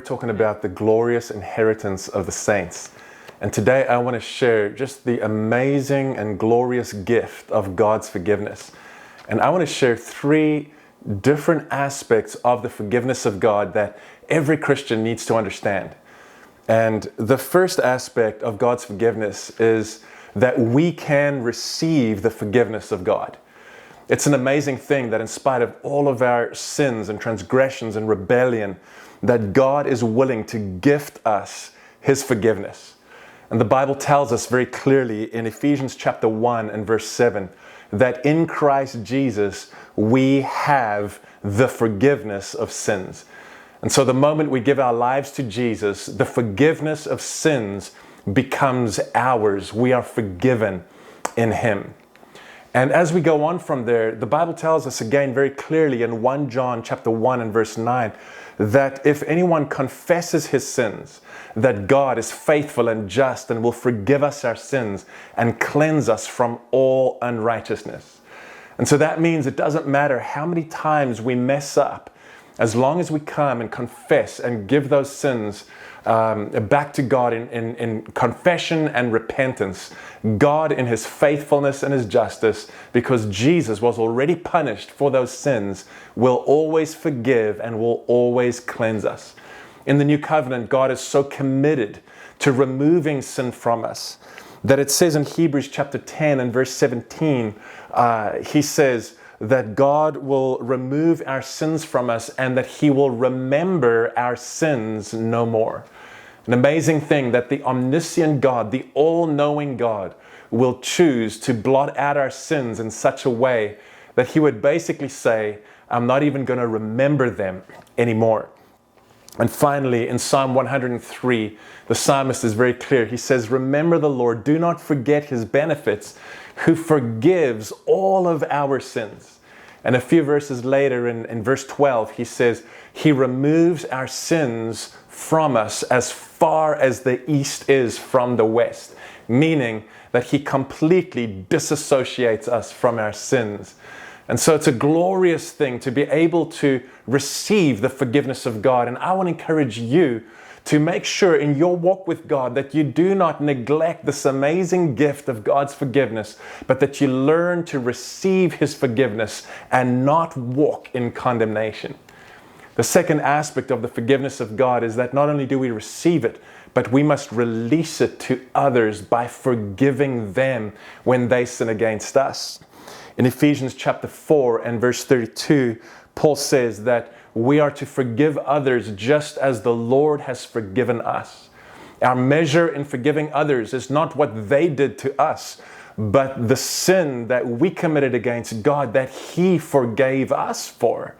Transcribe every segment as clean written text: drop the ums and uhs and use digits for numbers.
talking about the glorious inheritance of the saints. And today I want to share just the amazing and glorious gift of God's forgiveness. And I want to share three different aspects of the forgiveness of God that every Christian needs to understand. And the first aspect of God's forgiveness is that we can receive the forgiveness of God. It's an amazing thing that in spite of all of our sins and transgressions and rebellion, that God is willing to gift us His forgiveness. And the Bible tells us very clearly in Ephesians chapter 1 and verse 7 that in Christ Jesus we have the forgiveness of sins. And so the moment we give our lives to Jesus, the forgiveness of sins becomes ours. We are forgiven in Him. And as we go on from there, the Bible tells us again very clearly in 1 John chapter 1 and verse 9 that if anyone confesses his sins, that God is faithful and just and will forgive us our sins and cleanse us from all unrighteousness. And so that means it doesn't matter how many times we mess up, as long as we come and confess and give those sins back to God in confession and repentance, God in His faithfulness and His justice, because Jesus was already punished for those sins, will always forgive and will always cleanse us. In the New Covenant, God is so committed to removing sin from us that it says in Hebrews chapter 10 and verse 17, He says that God will remove our sins from us and that He will remember our sins no more. An amazing thing that the omniscient God, the all-knowing God, will choose to blot out our sins in such a way that He would basically say, I'm not even going to remember them anymore. And finally, in Psalm 103, the psalmist is very clear. He says, remember the Lord, do not forget His benefits, who forgives all of our sins. And a few verses later in verse 12, he says, He removes our sins from us as far as the east is from the west, meaning that He completely disassociates us from our sins. And so it's a glorious thing to be able to receive the forgiveness of God. And I want to encourage you to make sure in your walk with God that you do not neglect this amazing gift of God's forgiveness, but that you learn to receive His forgiveness and not walk in condemnation. The second aspect of the forgiveness of God is that not only do we receive it, but we must release it to others by forgiving them when they sin against us. In Ephesians chapter 4 and verse 32, Paul says that we are to forgive others just as the Lord has forgiven us. Our measure in forgiving others is not what they did to us, but the sin that we committed against God that He forgave us for.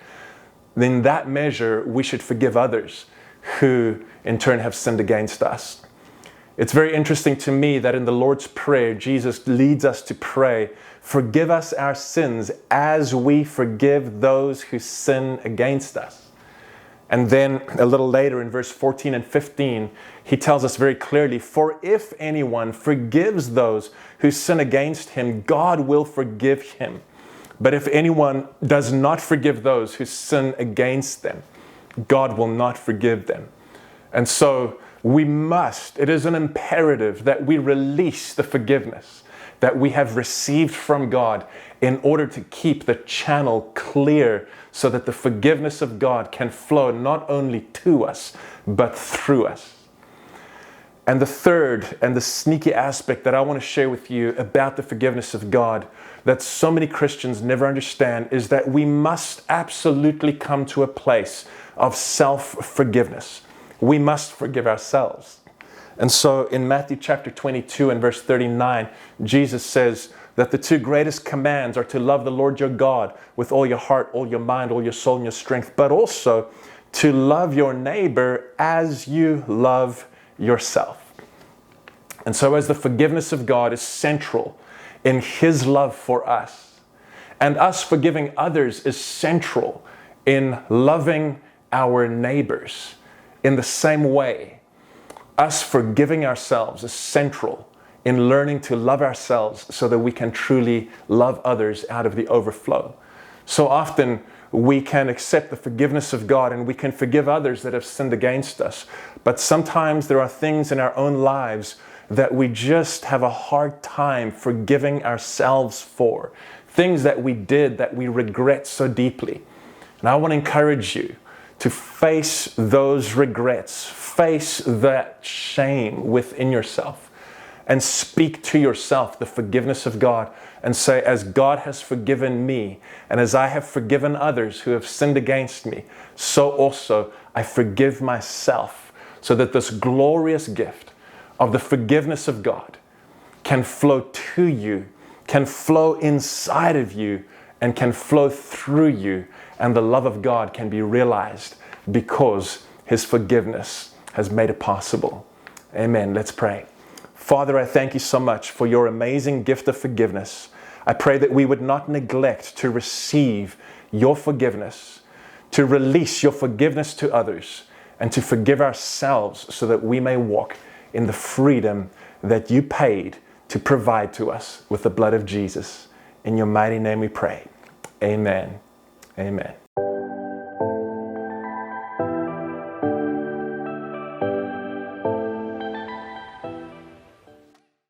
In that measure, we should forgive others who in turn have sinned against us. It's very interesting to me that in the Lord's Prayer, Jesus leads us to pray, forgive us our sins as we forgive those who sin against us. And then a little later in verse 14 and 15, He tells us very clearly, for if anyone forgives those who sin against him, God will forgive him. But if anyone does not forgive those who sin against them, God will not forgive them. And so it is an imperative that we release the forgiveness that we have received from God in order to keep the channel clear so that the forgiveness of God can flow not only to us, but through us. And the third and the sneaky aspect that I want to share with you about the forgiveness of God that so many Christians never understand is that we must absolutely come to a place of self-forgiveness. We must forgive ourselves. And so in Matthew chapter 22 and verse 39, Jesus says that the two greatest commands are to love the Lord your God with all your heart, all your mind, all your soul, and your strength, but also to love your neighbor as you love yourself. And so as the forgiveness of God is central in His love for us, and us forgiving others is central in loving our neighbors, in the same way, us forgiving ourselves is central in learning to love ourselves so that we can truly love others out of the overflow. So often we can accept the forgiveness of God and we can forgive others that have sinned against us. But sometimes there are things in our own lives that we just have a hard time forgiving ourselves for. Things that we did that we regret so deeply. And I want to encourage you to face those regrets, face that shame within yourself, and speak to yourself the forgiveness of God and say, as God has forgiven me, and as I have forgiven others who have sinned against me, so also I forgive myself, so that this glorious gift of the forgiveness of God can flow to you, can flow inside of you, and can flow through you, and the love of God can be realized because His forgiveness has made it possible. Amen. Let's pray. Father, I thank you so much for your amazing gift of forgiveness. I pray that we would not neglect to receive your forgiveness, to release your forgiveness to others, and to forgive ourselves so that we may walk in the freedom that you paid to provide to us with the blood of Jesus. In your mighty name we pray. Amen. Amen.